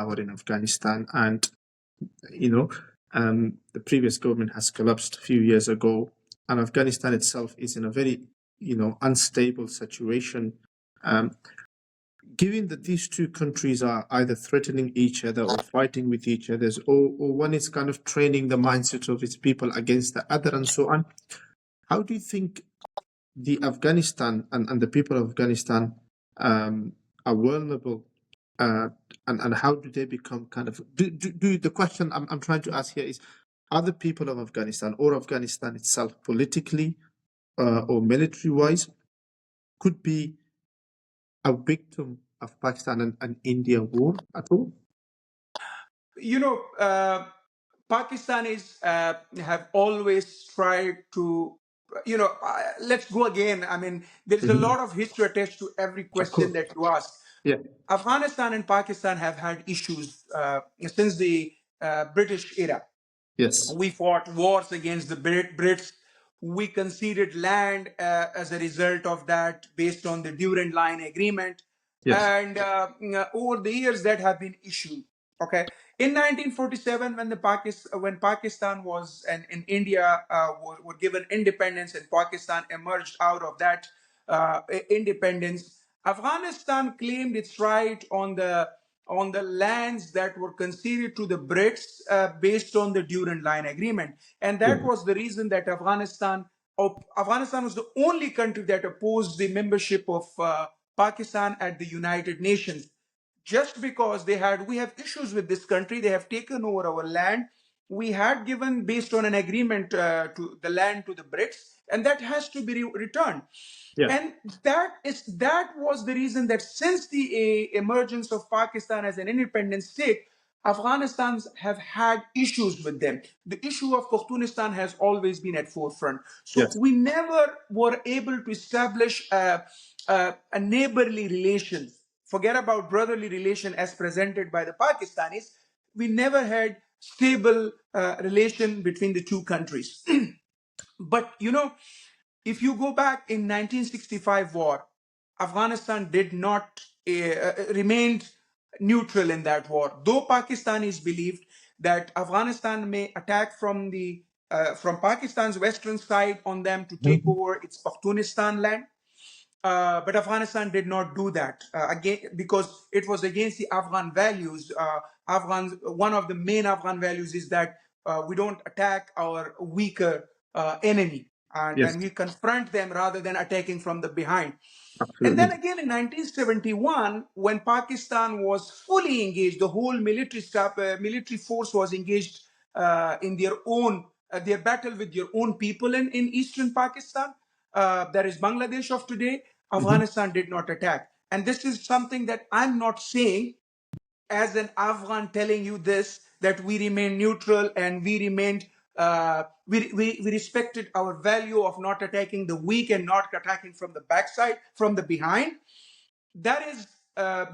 power in Afghanistan, and you know, the previous government has collapsed a few years ago, and Afghanistan itself is in a very, unstable situation. Um, Given that these two countries are either threatening each other or fighting with each other, or one is kind of training the mindset of its people against the other, and so on, how do you think the Afghanistan and the people of Afghanistan are vulnerable, uh, and how do they become kind of the question I'm trying to ask here is, are the people of Afghanistan or Afghanistan itself politically or military wise could be a victim of Pakistan and India war at all? You know, Pakistanis have always tried to, let's go again. I mean, there's a Mhm. lot of history attached to every Of question course. that you ask. Yeah. Afghanistan and Pakistan have had issues since the British era. Yes. We fought wars against the Brits. We conceded land as a result of that based on the Durand Line Agreement. Yes. And over the years, that have been issued. Okay. In 1947, when Pakistan was and in India were given independence and Pakistan emerged out of that independence, Afghanistan claimed its right on the lands that were conceded to the Brits based on the Durand Line Agreement. And Yeah. that was the reason that Afghanistan was the only country that opposed the membership of Pakistan at the United Nations. Just because we have issues with this country, they have taken over our land. We had given based on an agreement to the land to the Brits, and that has to be returned. Yeah. And that was the reason that since the emergence of Pakistan as an independent state, Afghanistans have had issues with them. The issue of Pakhtunistan has always been at forefront. So Yes. we never were able to establish a neighborly relations. Forget about brotherly relation as presented by the Pakistanis. We never had stable relation between the two countries. But if you go back in 1965 war, Afghanistan did not remained neutral in that war. Though Pakistanis believed that Afghanistan may attack from Pakistan's western side on them to take Mhm. over its Pakhtunistan land, but Afghanistan did not do that again because it was against the Afghan values. One of the main Afghan values is that we don't attack our weaker enemy, Yes. and we confront them rather than attacking from the behind. And then Absolutely. again in 1971, when Pakistan was fully engaged, the whole military force was engaged in their battle with their own people in eastern Pakistan. That is Bangladesh of today. Mhm. Afghanistan did not attack. And this is something that I'm not saying as an Afghan telling you this, that we remain neutral and we remained we respected our value of not attacking the weak and not attacking from the backside, from the behind. That is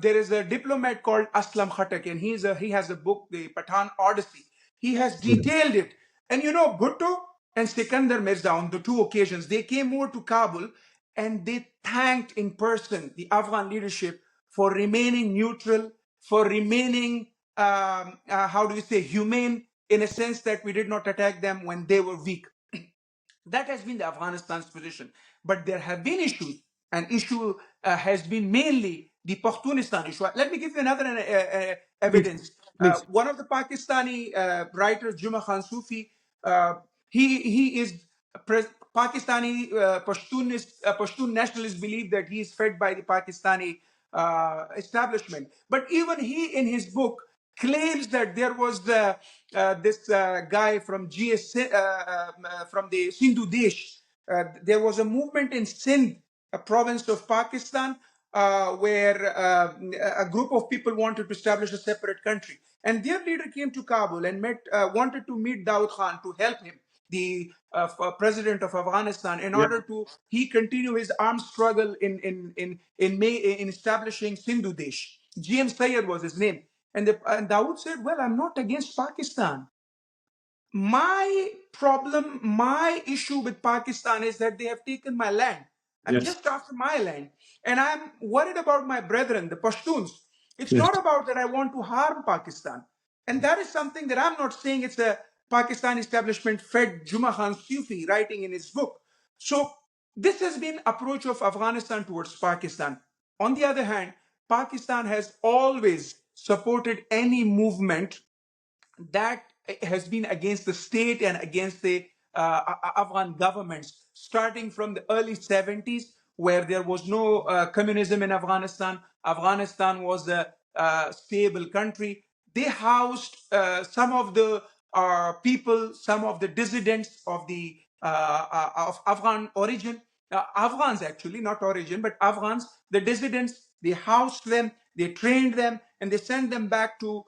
there is a diplomat called Aslam Khatak, and he has a book, the Pathan Odyssey. He has Mhm. detailed it. And Bhutto and Sikandar Mirza, on the two occasions, they came over to Kabul and they thanked in person the Afghan leadership for remaining neutral, for remaining, how do you say, humane, in a sense that we did not attack them when they were weak. That has been the Afghanistan's position. But there have been issues. An issue has been mainly the Pakhtunistan issue. Let me give you another Please. evidence. Please. One of the Pakistani writers, Juma Khan Sufi, uh, he is Pakistani Pashtun nationalists believe that he is fed by the Pakistani establishment. But even he, in his book, claims that there was this guy from from the Sindhu Desh. There was a movement in Sindh, a province of Pakistan, where a group of people wanted to establish a separate country, and their leader came to Kabul and wanted to meet Daud Khan to help him, the president of Afghanistan, in Yeah. order to he continue his armed struggle in establishing Sindhu Desh. GM Sayyid was his name. And Dawood said, well, I'm not against Pakistan. My problem, my issue with Pakistan is that they have taken my land. I'm Yes. just after my land. And I'm worried about my brethren, the Pashtuns. It's Yes. not about that I want to harm Pakistan. And that is something that I'm not saying it's the Pakistan establishment fed Juma Khan Sufi writing in his book. So this has been approach of Afghanistan towards Pakistan. On the other hand, Pakistan has always supported any movement that has been against the state and against the Afghan governments, starting from the early 70s, where there was no communism in Afghanistan. Afghanistan was a stable country. They housed some of the people, some of the dissidents of the of Afghan origin, Afghans actually, not origin, but Afghans, the dissidents. They housed them, they trained them, and they sent them back to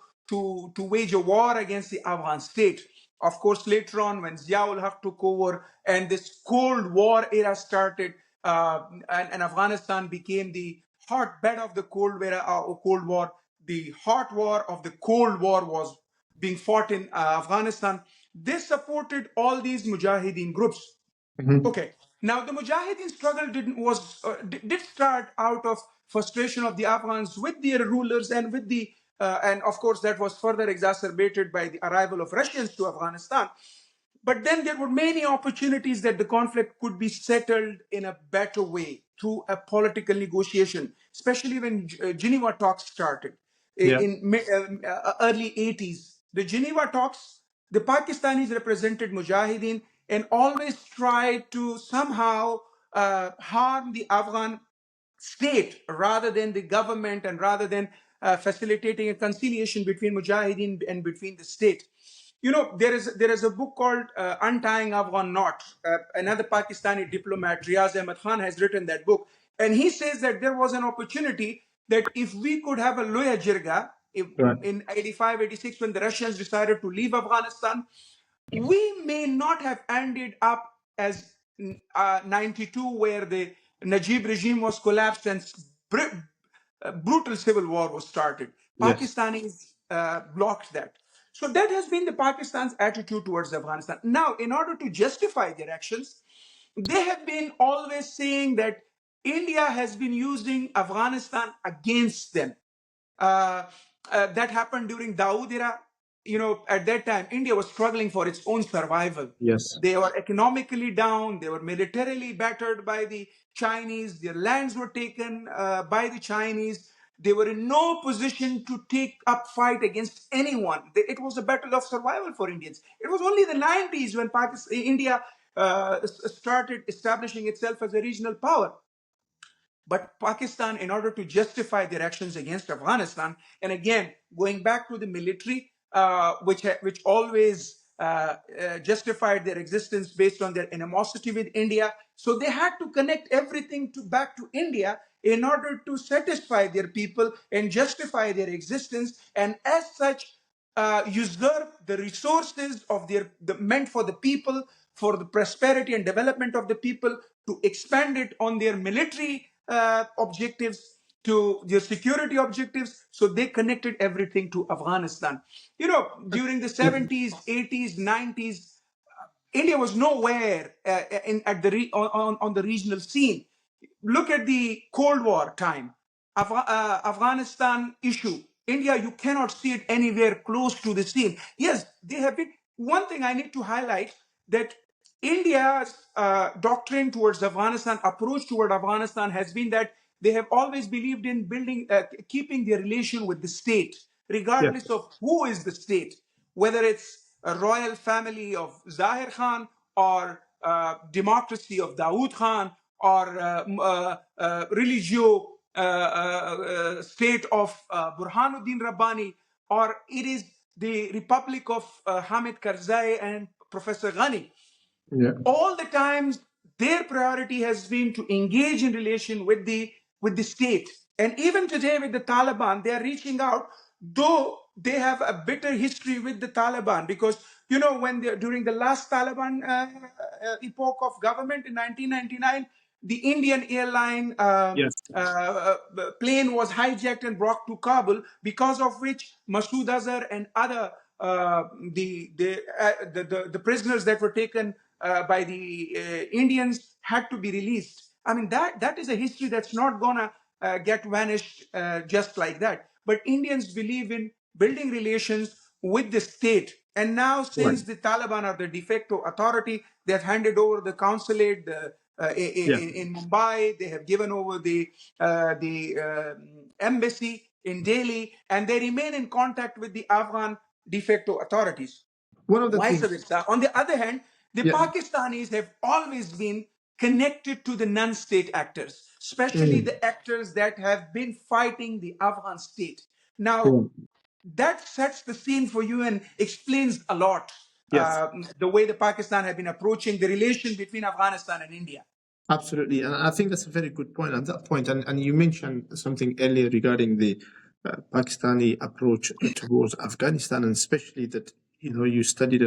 wage a war against the Afghan state. Of course, later on, when Ziaul Haq took over and this Cold War era started, and Afghanistan became the hotbed of the Cold War, the hot war of the Cold War was being fought in Afghanistan. They supported all these Mujahideen groups. Mhm. Okay. Now the Mujahideen struggle did start out of frustration of the Afghans with their rulers and with the and of course that was further exacerbated by the arrival of Russians to Afghanistan. But then there were many opportunities that the conflict could be settled in a better way through a political negotiation, especially when Geneva talks started Yeah. in early 80s. The Geneva talks, the Pakistanis represented Mujahideen and always tried to somehow harm the Afghan state rather than the government and rather than facilitating a conciliation between Mujahideen and between the state. You know, there is a book called Untying Afghan Knot. Another Pakistani diplomat, Riaz Ahmed Khan, has written that book. And he says that there was an opportunity that if we could have a Loya Jirga Right. in 85, 86, when the Russians decided to leave Afghanistan, we may not have ended up as 92, where the Najib regime was collapsed and brutal civil war was started. Yes. Pakistanis blocked that. So that has been the Pakistan's attitude towards Afghanistan. Now, in order to justify their actions, they have been always saying that India has been using Afghanistan against them. Uh, that happened during Dawood era. You know, at that time, India was struggling for its own survival. Yes. They were economically down. They were militarily battered by the Chinese. Their lands were taken by the Chinese. They were in no position to take up fight against anyone. It was a battle of survival for Indians. It was only the 90s when India started establishing itself as a regional power. But Pakistan, in order to justify their actions against Afghanistan, and again, going back to the military, which always justified their existence based on their animosity with India, so they had to connect everything back to India in order to satisfy their people and justify their existence, and as such, usurp the resources of meant for the people, for the prosperity and development of the people, to expand it on their military objectives, to their security objectives. So they connected everything to Afghanistan. You know, during the Yeah. 70s, 80s, 90s, India was nowhere on the regional scene. Look at the Cold War time, Afghanistan issue. India, you cannot see it anywhere close to the scene. Yes, they have been. One thing I need to highlight, that India's doctrine towards Afghanistan, approach toward Afghanistan, has been that they have always believed in keeping their relation with the state, Yes. regardless of who is the state, whether it's a royal family of Zahir Khan or democracy of Dawood Khan or religio state of Burhanuddin Rabbani, or it is the Republic of Hamid Karzai and Professor Ghani. Yeah. All the times their priority has been to engage in relation with the state. And even today with the Taliban, they are reaching out, though they have a bitter history with the Taliban, because you know, when during the last Taliban epoch of government in 1999, the Indian airline Yes. plane was hijacked and brought to Kabul, because of which Masood Azhar and other the prisoners that were taken by the Indians had to be released. I mean, that is a history that's not gonna get vanished just like that. but Indians believe in building relations with the state. And now, Right. since the Taliban are the de facto authority, they have handed over the consulate Yeah. in Mumbai. They have given over the embassy in Delhi, and they remain in contact with the Afghan de facto authorities. One of the Vice things. versa. On the other hand, the Yeah. Pakistanis have always been connected to the non-state actors, especially the actors that have been fighting the Afghan state. Now, Mm. that sets the scene for you and explains a lot Yes. the way the Pakistan have been approaching the relation between Afghanistan and India. Absolutely, and I think that's a very good point. On that point, and you mentioned something earlier regarding the Pakistani approach towards Afghanistan, and especially that you studied an